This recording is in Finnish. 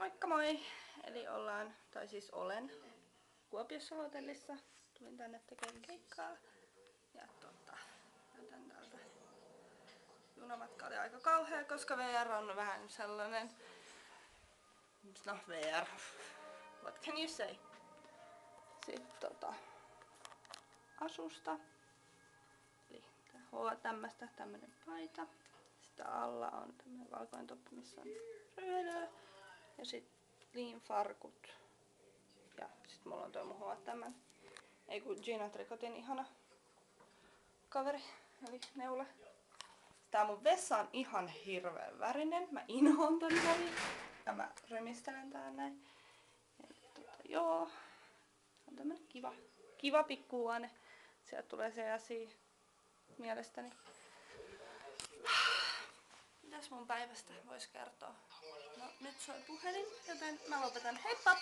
Moikka moi! Eli olen Kuopiossa hotellissa. Tulin tänne tekemään keikkaa. Ja näytän täältä. Junamatka oli aika kauhea, koska VR on vähän sellainen... It's not VR. What can you say? Sitten asusta. Eli tämmönen paita. Sitten alla on tämmönen valkoinen toppi, missä on röölöä. Ja sitten farkut. Ja sit mulla on toi mun tämän. Ei kun Gina Tricotin ihana kaveri, eli neula. Tää mun vessa on ihan hirveän värinen. Mä inhoon tän värin. Ja mä rymistelen tää näin. Eli joo. On tämmönen kiva pikkuhuone. Sieltä tulee se asia mielestäni. Mitäs mun päivästä vois kertoa? No nyt soi puhelin, joten mä lopetan. Heippa!